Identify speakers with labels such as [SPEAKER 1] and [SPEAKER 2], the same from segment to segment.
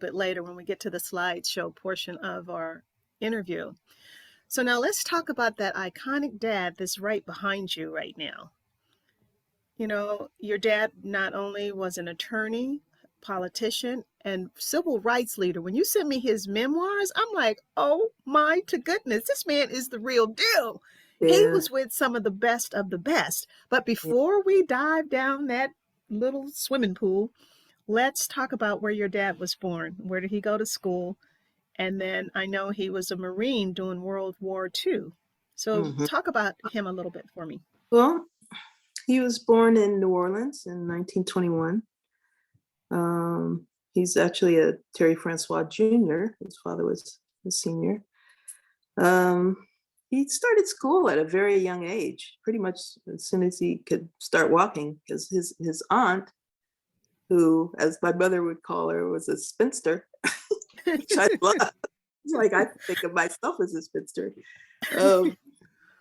[SPEAKER 1] bit later when we get to the slideshow portion of our interview. So now let's talk about that iconic dad that's right behind you right now. You know, your dad not only was an attorney, politician, and civil rights leader. When you sent me his memoirs, I'm like, oh my to goodness, this man is the real deal. He
[SPEAKER 2] Yeah.
[SPEAKER 1] was with some of the best of the best. But before we dive down that little swimming pool, let's talk about where your dad was born. Where did he go to school? And then I know he was a Marine during World War II. So talk about him a little bit for me.
[SPEAKER 2] Well, he was born in New Orleans in 1921. He's actually a Terry Francois Jr. His father was a senior. He started school at a very young age, pretty much as soon as he could start walking, because his aunt, who, as my mother would call her, was a spinster, which I love. It's like I think of myself as a spinster.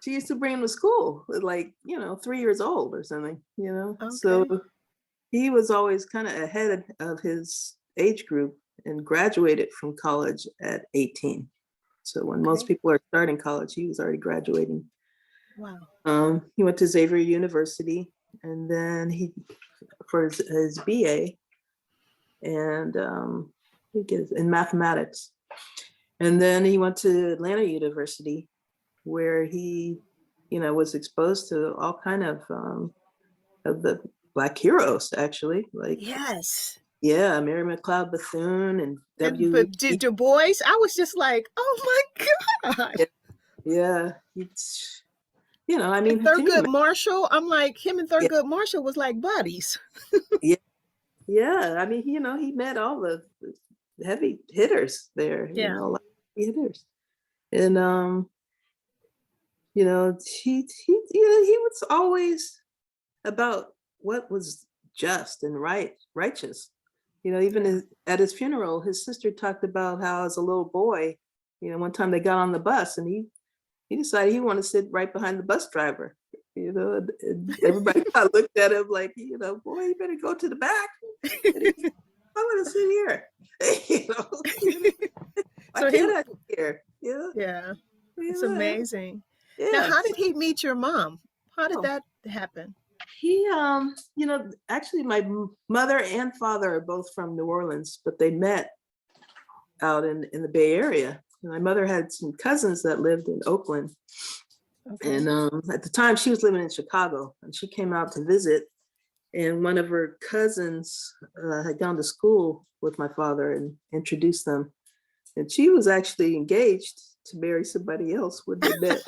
[SPEAKER 2] She used to bring him to school at 3 years old or something,
[SPEAKER 1] Okay.
[SPEAKER 2] So he was always kind of ahead of his age group and graduated from college at 18. So when most people are starting college, he was already graduating.
[SPEAKER 1] Wow.
[SPEAKER 2] He went to Xavier University, and then for his BA, and he gets in mathematics. And then he went to Atlanta University, where he, was exposed to all kind of the Black heroes, actually.
[SPEAKER 1] Yes.
[SPEAKER 2] Yeah, Mary McLeod Bethune and
[SPEAKER 1] But Du Bois, I was just like, oh my God.
[SPEAKER 2] Yeah. It's, I mean,
[SPEAKER 1] Thurgood Marshall, I'm like, him and Thurgood Marshall was like buddies.
[SPEAKER 2] Yeah. I mean, he met all the heavy hitters there, a lot of heavy hitters. And, he was always about what was just and righteous. Even at his funeral, his sister talked about how as a little boy, one time they got on the bus and he decided he wanted to sit right behind the bus driver, and everybody kind of looked at him like, boy, you better go to the back. I want to sit here.
[SPEAKER 1] So he
[SPEAKER 2] I here.
[SPEAKER 1] Yeah. It's amazing.
[SPEAKER 2] Yeah.
[SPEAKER 1] Now, how did he meet your mom? How did that happen?
[SPEAKER 2] He, actually my mother and father are both from New Orleans, but they met out in the Bay Area. My mother had some cousins that lived in Oakland. And at the time she was living in Chicago, and she came out to visit, and one of her cousins had gone to school with my father and introduced them. And she was actually engaged to marry somebody else when they met.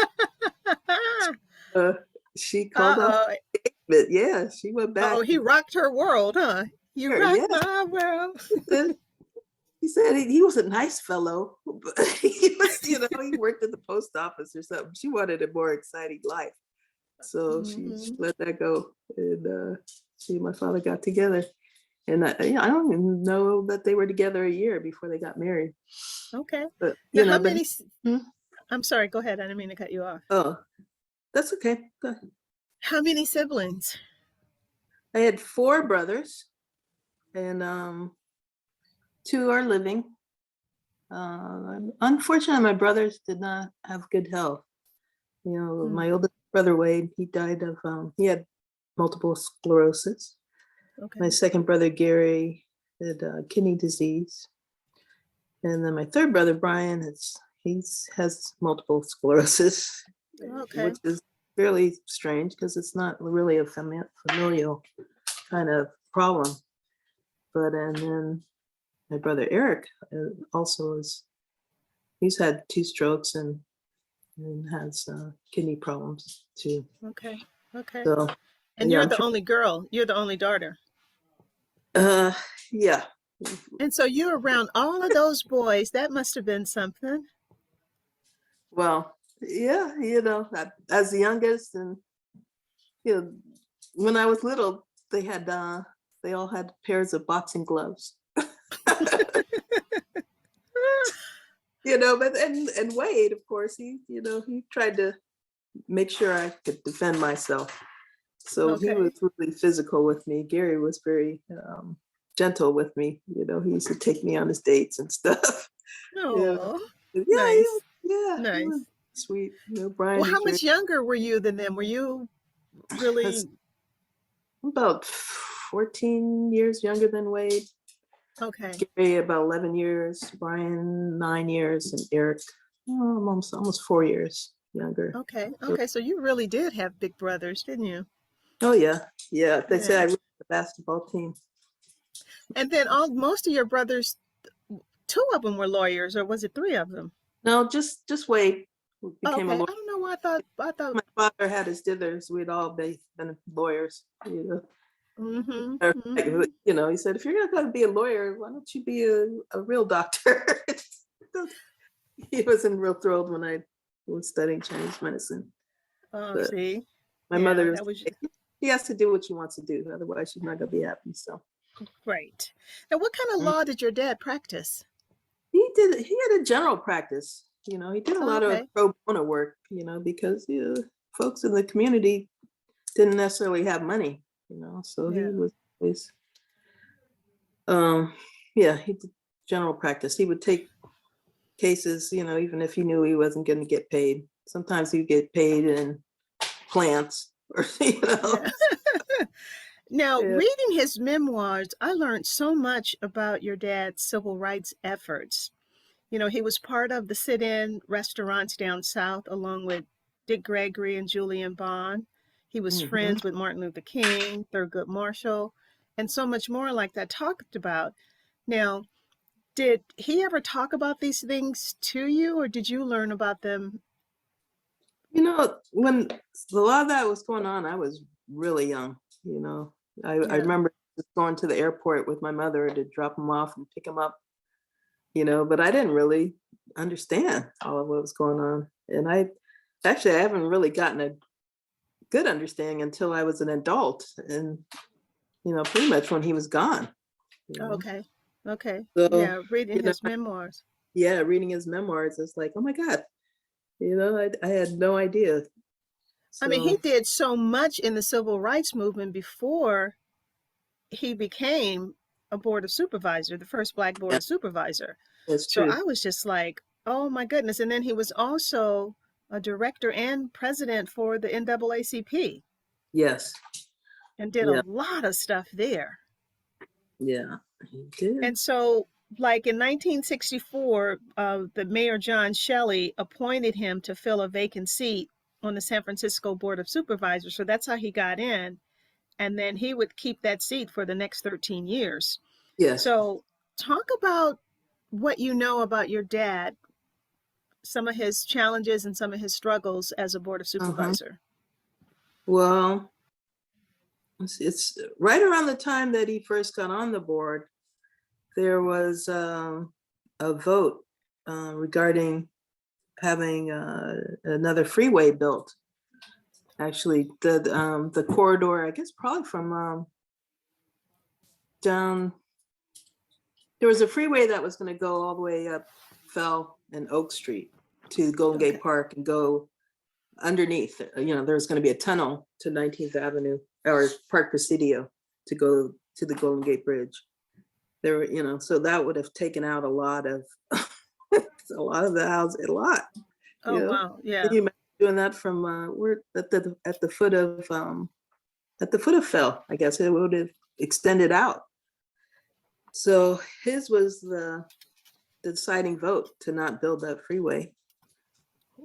[SPEAKER 2] She called off engagement. Yeah, she went back.
[SPEAKER 1] Oh, he rocked her world, huh? You rocked my world.
[SPEAKER 2] He said he was a nice fellow, but he was, he worked at the post office or something. She wanted a more exciting life. So she let that go. And she and my father got together. And I don't even know that they were together a year before they got married.
[SPEAKER 1] Okay.
[SPEAKER 2] But,
[SPEAKER 1] now, how many? I'm sorry, go ahead. I didn't mean to cut you off.
[SPEAKER 2] Oh, that's okay. Go ahead.
[SPEAKER 1] How many siblings?
[SPEAKER 2] I had 4 brothers, and 2 are living. Unfortunately, my brothers did not have good health. My oldest brother, Wade, he died of, he had multiple sclerosis. Okay. My second brother, Gary, had kidney disease. And then my third brother, Brian, has multiple sclerosis, which is fairly strange because it's not really a familial kind of problem. But, and then my brother, Eric, also he's had 2 strokes and has kidney problems too.
[SPEAKER 1] Okay.
[SPEAKER 2] So,
[SPEAKER 1] and you're the only girl. You're the only daughter.
[SPEAKER 2] Yeah.
[SPEAKER 1] And so you're around all of those boys. That must have been something.
[SPEAKER 2] Well, yeah, as the youngest, and when I was little, they all had pairs of boxing gloves. But and Wade, of course, he tried to make sure I could defend myself. So he was really physical with me. Gary was very gentle with me. You know, he used to take me on his dates and stuff. Yeah,
[SPEAKER 1] Oh,
[SPEAKER 2] yeah,
[SPEAKER 1] nice,
[SPEAKER 2] he was
[SPEAKER 1] nice.
[SPEAKER 2] sweet. You know,
[SPEAKER 1] Well,
[SPEAKER 2] Brian
[SPEAKER 1] how
[SPEAKER 2] was very
[SPEAKER 1] much younger were you than them? Were you really
[SPEAKER 2] about 14 years younger than Wade.
[SPEAKER 1] okay?
[SPEAKER 2] Gary about 11 years, Brian 9 years, and Eric almost 4 years younger.
[SPEAKER 1] Okay,
[SPEAKER 2] So,
[SPEAKER 1] okay. So you really did have big brothers, didn't you?
[SPEAKER 2] oh yeah. They said I
[SPEAKER 1] Yeah.
[SPEAKER 2] ran the basketball team.
[SPEAKER 1] And then all most of your brothers, two of them were lawyers, or was it three of them?
[SPEAKER 2] No, just Wade
[SPEAKER 1] Oh,
[SPEAKER 2] became a
[SPEAKER 1] okay. I
[SPEAKER 2] lawyer.
[SPEAKER 1] don't know why I thought.
[SPEAKER 2] My father had his dithers. We'd all been lawyers.
[SPEAKER 1] Mm-hmm.
[SPEAKER 2] Like,
[SPEAKER 1] Mm-hmm.
[SPEAKER 2] he said, if you're not going to be a lawyer, why don't you be a real doctor? He wasn't real thrilled when I was studying Chinese medicine.
[SPEAKER 1] Oh,
[SPEAKER 2] But
[SPEAKER 1] see,
[SPEAKER 2] my
[SPEAKER 1] yeah,
[SPEAKER 2] mother was
[SPEAKER 1] that was
[SPEAKER 2] like, he has to do what she wants to do, otherwise she's not going to be happy. So
[SPEAKER 1] great. Now, what kind of
[SPEAKER 2] mm.
[SPEAKER 1] law did your dad practice?
[SPEAKER 2] He had a general practice. He did a
[SPEAKER 1] Oh,
[SPEAKER 2] lot of
[SPEAKER 1] okay.
[SPEAKER 2] pro bono work. Because folks in the community didn't necessarily have money. So he
[SPEAKER 1] Yeah.
[SPEAKER 2] was always, um, yeah, he did general practice. He would take cases, even if he knew he wasn't going to get paid. Sometimes he'd get paid in plants or,
[SPEAKER 1] Yeah. Now,
[SPEAKER 2] Yeah.
[SPEAKER 1] reading his memoirs, I learned so much about your dad's civil rights efforts. He was part of the sit-in restaurants down south along with Dick Gregory and Julian Bond. He was
[SPEAKER 2] Mhm.
[SPEAKER 1] friends with Martin Luther King, Thurgood Marshall, and so much more like that talked about. Now, did he ever talk about these things to you, or did you learn about them?
[SPEAKER 2] When a lot of that was going on, I was really young. I
[SPEAKER 1] Yeah,
[SPEAKER 2] remember just going to the airport with my mother to drop him off and pick him up, but I didn't really understand all of what was going on. And I haven't really gotten a good understanding until I was an adult and, pretty much when he was gone, you
[SPEAKER 1] oh,
[SPEAKER 2] know.
[SPEAKER 1] okay, okay,
[SPEAKER 2] So,
[SPEAKER 1] yeah, reading
[SPEAKER 2] you know,
[SPEAKER 1] his memoirs.
[SPEAKER 2] yeah, reading his memoirs, it's like, oh my God, I had no idea.
[SPEAKER 1] I mean, he
[SPEAKER 2] So,
[SPEAKER 1] did so much in the civil rights movement before he became a board of supervisor, the first black board
[SPEAKER 2] yeah,
[SPEAKER 1] of supervisor.
[SPEAKER 2] that's
[SPEAKER 1] So
[SPEAKER 2] true.
[SPEAKER 1] I was just like, oh my goodness. And then he was also a director and president for the NAACP
[SPEAKER 2] Yes.
[SPEAKER 1] and did a
[SPEAKER 2] Yeah.
[SPEAKER 1] lot of stuff there.
[SPEAKER 2] Yeah. He did.
[SPEAKER 1] And so, like in 1964, the mayor John Shelley appointed him to fill a vacant seat on the San Francisco Board of Supervisors. So that's how he got in. And then he would keep that seat for the next 13 years.
[SPEAKER 2] Yes.
[SPEAKER 1] So, talk about what you know about your dad, some of his challenges and some of his struggles as a board of
[SPEAKER 2] Uh-huh.
[SPEAKER 1] supervisor.
[SPEAKER 2] Well, it's right around the time that he first got on the board, there was a vote regarding having another freeway built. Actually, the corridor, I guess, probably from down. There was a freeway that was going to go all the way up Fell and Oak Street to Golden
[SPEAKER 1] Okay.
[SPEAKER 2] Gate Park and go underneath. There was going to be a tunnel to 19th Avenue or Park Presidio to go to the Golden Gate Bridge. There were, so that would have taken out a lot of the house, a lot.
[SPEAKER 1] Oh, wow.
[SPEAKER 2] Can
[SPEAKER 1] Yeah.
[SPEAKER 2] you imagine doing that from we're at the foot of Fell? I guess it would have extended out. So his was the deciding vote to not build that freeway.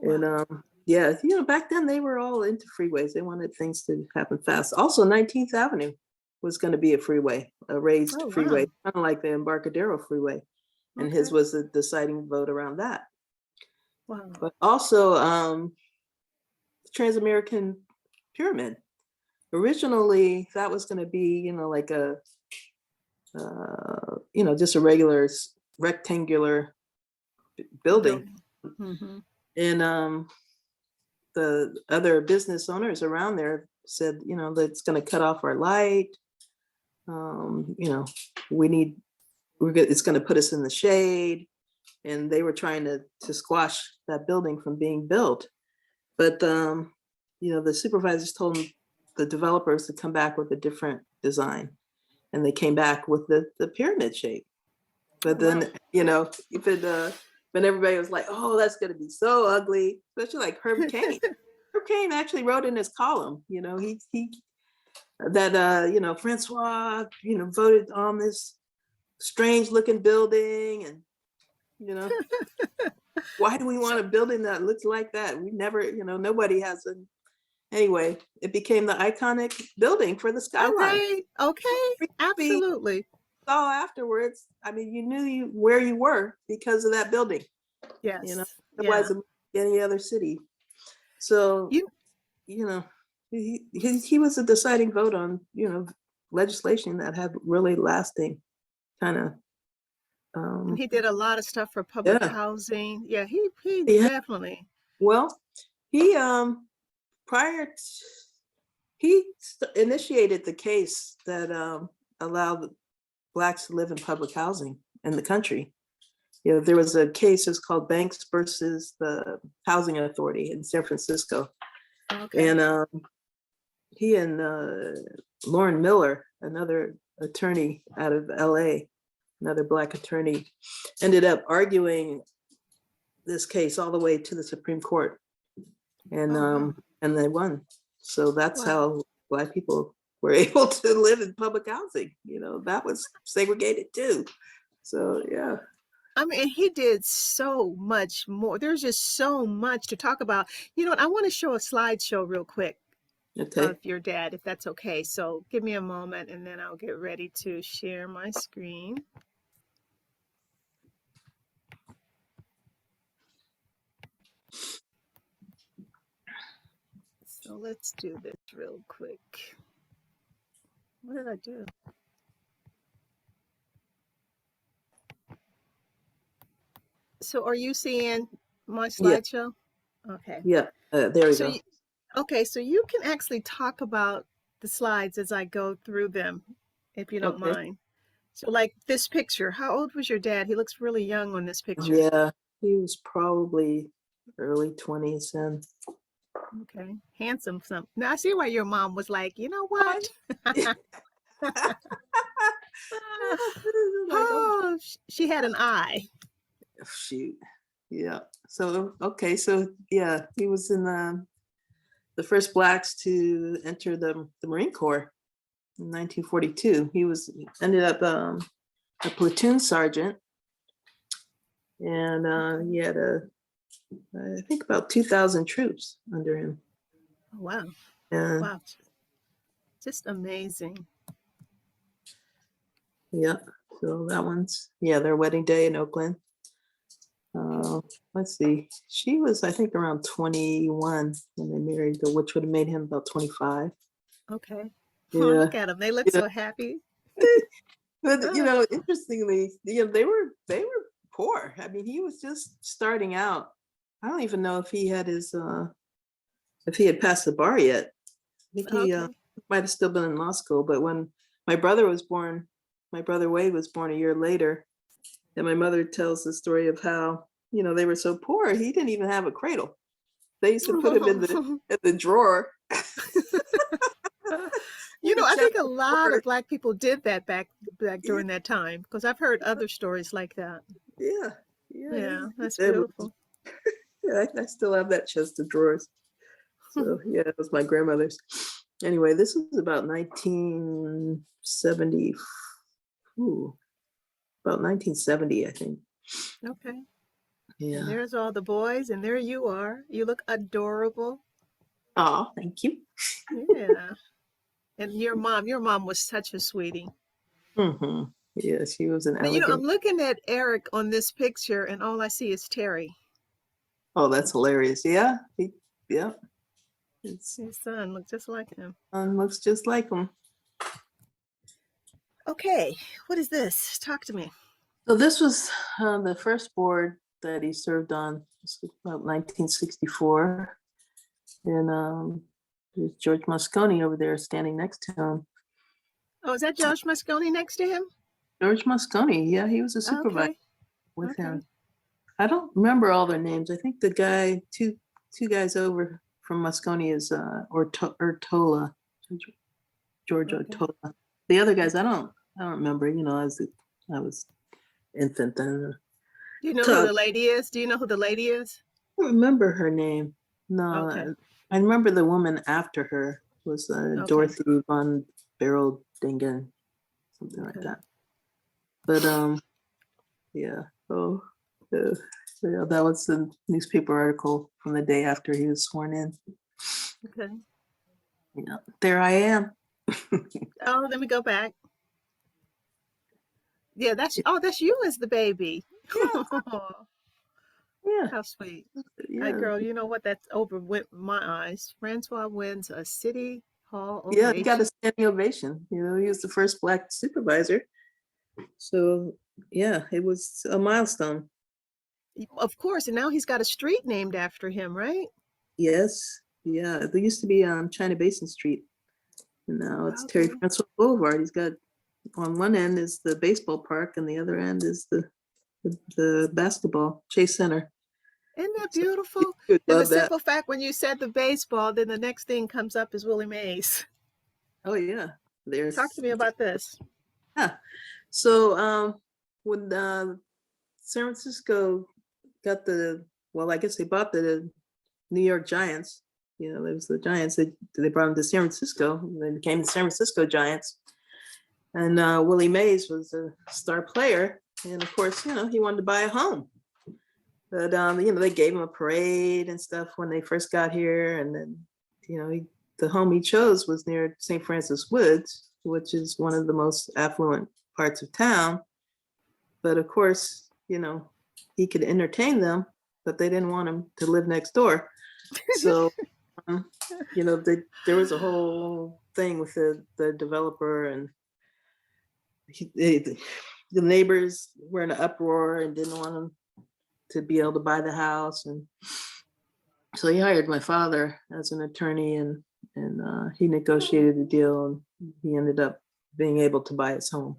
[SPEAKER 2] And
[SPEAKER 1] Wow.
[SPEAKER 2] yeah, back then they were all into freeways. They wanted things to happen fast. Also, 19th Avenue was going to be a freeway, a raised
[SPEAKER 1] Oh,
[SPEAKER 2] freeway,
[SPEAKER 1] wow.
[SPEAKER 2] kind of like the Embarcadero Freeway. And his
[SPEAKER 1] Okay.
[SPEAKER 2] was the deciding vote around that.
[SPEAKER 1] Wow.
[SPEAKER 2] But also, Trans-American Pyramid. Originally, that was going to be, like just a regular rectangular building.
[SPEAKER 1] Building. Mm-hmm.
[SPEAKER 2] And the other business owners around there said, that's going to cut off our light. We need, it's going to put us in the shade. And they were trying to squash that building from being built. But, the supervisors told them, the developers, to come back with a different design. and they came back with the pyramid shape. But
[SPEAKER 1] Wow.
[SPEAKER 2] then, you know, when everybody was like, oh, that's going to be so ugly, especially like Herb Cain. Herb Cain actually wrote in his column, you know, that, you know, Francois, you know, voted on this strange looking building, and, you know, why do we want a building that looks like that? We never, you know, nobody has a, anyway, it became the iconic building for the skyline.
[SPEAKER 1] Okay,
[SPEAKER 2] We
[SPEAKER 1] absolutely.
[SPEAKER 2] saw afterwards, I mean, you knew where you were because of that building, you know,
[SPEAKER 1] Yes,
[SPEAKER 2] otherwise
[SPEAKER 1] yeah.
[SPEAKER 2] any other city. So,
[SPEAKER 1] You
[SPEAKER 2] you know, he was a deciding vote on, you know, legislation that had really lasting kind of,
[SPEAKER 1] and he did a lot of stuff for public
[SPEAKER 2] yeah,
[SPEAKER 1] housing. Yeah, he
[SPEAKER 2] yeah.
[SPEAKER 1] definitely.
[SPEAKER 2] Well, he prior to, initiated the case that allowed Blacks to live in public housing in the country. You know, there was a case, it's called Banks versus the Housing Authority in San Francisco.
[SPEAKER 1] Okay.
[SPEAKER 2] And he and Lauren Miller, another attorney out of LA, another Black attorney, ended up arguing this case all the way to the Supreme Court. And
[SPEAKER 1] Wow.
[SPEAKER 2] and they won. So that's
[SPEAKER 1] Wow.
[SPEAKER 2] how Black people were able to live in public housing. You know, that was segregated too. So yeah.
[SPEAKER 1] I mean, he did so much more. There's just so much to talk about. You know what? I want to show a slideshow real quick
[SPEAKER 2] Okay.
[SPEAKER 1] of your dad, if that's okay. So give me a moment and then I'll get ready to share my screen. So let's do this real quick. What did I do? So are you seeing my
[SPEAKER 2] Yeah.
[SPEAKER 1] slideshow? Okay.
[SPEAKER 2] Yeah. There we
[SPEAKER 1] So
[SPEAKER 2] go.
[SPEAKER 1] okay, so you can actually talk about the slides as I go through them, if you don't
[SPEAKER 2] Okay.
[SPEAKER 1] mind. So like this picture, how old was your dad? He looks really young on this picture.
[SPEAKER 2] Yeah. He was probably early 20s and
[SPEAKER 1] Okay, handsome. Some. Now I see why your mom was like, you know what?
[SPEAKER 2] like, oh
[SPEAKER 1] Oh, she had an eye.
[SPEAKER 2] shoot. Yeah. So okay. So yeah, he was in the first Blacks to enter the Marine Corps in 1942. He ended up a platoon sergeant, and
[SPEAKER 1] Okay.
[SPEAKER 2] he had I think about 2,000 troops under him.
[SPEAKER 1] Oh, wow.
[SPEAKER 2] And
[SPEAKER 1] Wow. Just amazing.
[SPEAKER 2] yeah, so that one's their wedding day in Oakland. Let's see, she was I think around 21 when they married, which would have made him about 25.
[SPEAKER 1] Okay. Oh,
[SPEAKER 2] Yeah,
[SPEAKER 1] look at them. They look
[SPEAKER 2] yeah.
[SPEAKER 1] so happy.
[SPEAKER 2] But
[SPEAKER 1] Ah,
[SPEAKER 2] interestingly, they were poor. I mean, he was just starting out. I don't even know if he had if he had passed the bar yet. I think he
[SPEAKER 1] okay.
[SPEAKER 2] might have still been in law school. But when my brother was born, my brother Wade was born a year later, and my mother tells the story of how they were so poor he didn't even have a cradle. They used to put him in the drawer.
[SPEAKER 1] You
[SPEAKER 2] In
[SPEAKER 1] know,
[SPEAKER 2] the
[SPEAKER 1] I
[SPEAKER 2] chest
[SPEAKER 1] think a
[SPEAKER 2] of
[SPEAKER 1] lot of
[SPEAKER 2] drawers.
[SPEAKER 1] Black people did that back
[SPEAKER 2] Yeah,
[SPEAKER 1] during that time because I've heard other stories like that.
[SPEAKER 2] yeah, yeah.
[SPEAKER 1] Yeah, that's
[SPEAKER 2] That was,
[SPEAKER 1] beautiful.
[SPEAKER 2] yeah, I still have that chest of drawers. So yeah, it was my grandmother's. Anyway, this was about 1970. Ooh, about 1970, I think.
[SPEAKER 1] Okay. And
[SPEAKER 2] Yeah.
[SPEAKER 1] there's all the boys, and there you are. You look adorable.
[SPEAKER 2] Oh, thank you.
[SPEAKER 1] Yeah. And your mom was such a sweetie.
[SPEAKER 2] Hmm. Yeah, she was an
[SPEAKER 1] Now, you know, I'm
[SPEAKER 2] elegant.
[SPEAKER 1] looking at Eric on this picture, and all I see is Terry.
[SPEAKER 2] Oh, that's hilarious. Yeah, yeah. His
[SPEAKER 1] His son looks just like him.
[SPEAKER 2] son looks just like him.
[SPEAKER 1] Okay, what is this? Talk to me.
[SPEAKER 2] So this was the first board that he served on. This was about 1964, and there's George Moscone over there standing next to him.
[SPEAKER 1] Oh, is that Josh Moscone next to him?
[SPEAKER 2] George Moscone, yeah, he was a supervisor
[SPEAKER 1] Okay,
[SPEAKER 2] with
[SPEAKER 1] okay,
[SPEAKER 2] him. I don't remember all their names. I think the guy, two guys over from Moscone is Ortola, George
[SPEAKER 1] okay,
[SPEAKER 2] Ortola. The other guys, I don't. I don't remember. I was infant then.
[SPEAKER 1] Do you know who
[SPEAKER 2] Tough.
[SPEAKER 1] the lady is? Do you know who the lady is?
[SPEAKER 2] I don't remember her name.
[SPEAKER 1] Okay.
[SPEAKER 2] No, I remember the woman after her was
[SPEAKER 1] Okay.
[SPEAKER 2] Dorothy von Dingen, something like
[SPEAKER 1] Okay.
[SPEAKER 2] that. But yeah. Oh, uh, yeah, that was the newspaper article from the day after he was sworn in.
[SPEAKER 1] Okay.
[SPEAKER 2] Yeah, there I am.
[SPEAKER 1] Oh, let me go back. Yeah, that's you as the baby.
[SPEAKER 2] Yeah, yeah,
[SPEAKER 1] How sweet.
[SPEAKER 2] yeah,
[SPEAKER 1] Girl, you know what? That's over with my eyes. Francois wins a city hall
[SPEAKER 2] yeah. He got a
[SPEAKER 1] ovation.
[SPEAKER 2] standing ovation. He was the first Black supervisor. So yeah, it was a milestone.
[SPEAKER 1] Of course, and now he's got a street named after him, right?
[SPEAKER 2] Yes, yeah. There used to be China Basin Street, and now it's Terry
[SPEAKER 1] Okay.
[SPEAKER 2] Francois Boulevard. He's got on one end is the baseball park, and the other end is the basketball Chase Center.
[SPEAKER 1] Isn't that
[SPEAKER 2] So
[SPEAKER 1] beautiful?
[SPEAKER 2] you would
[SPEAKER 1] And the
[SPEAKER 2] love that.
[SPEAKER 1] simple fact when you said the baseball, then the next thing comes up is Willie Mays.
[SPEAKER 2] Oh yeah,
[SPEAKER 1] Talk to
[SPEAKER 2] there's
[SPEAKER 1] me about this.
[SPEAKER 2] yeah. So when San Francisco got I guess they bought the New York Giants. It was the Giants that they brought them to San Francisco. And they became the San Francisco Giants. And Willie Mays was a star player. And of course, he wanted to buy a home. But, they gave him a parade and stuff when they first got here. And then, the home he chose was near St. Francis Woods, which is one of the most affluent parts of town. But of course, he could entertain them, but they didn't want him to live next door. So, there was a whole thing with the developer, and the neighbors were in an uproar and didn't want him to be able to buy the house. And so he hired my father as an attorney, and he negotiated the deal, and he ended up being able to buy his home.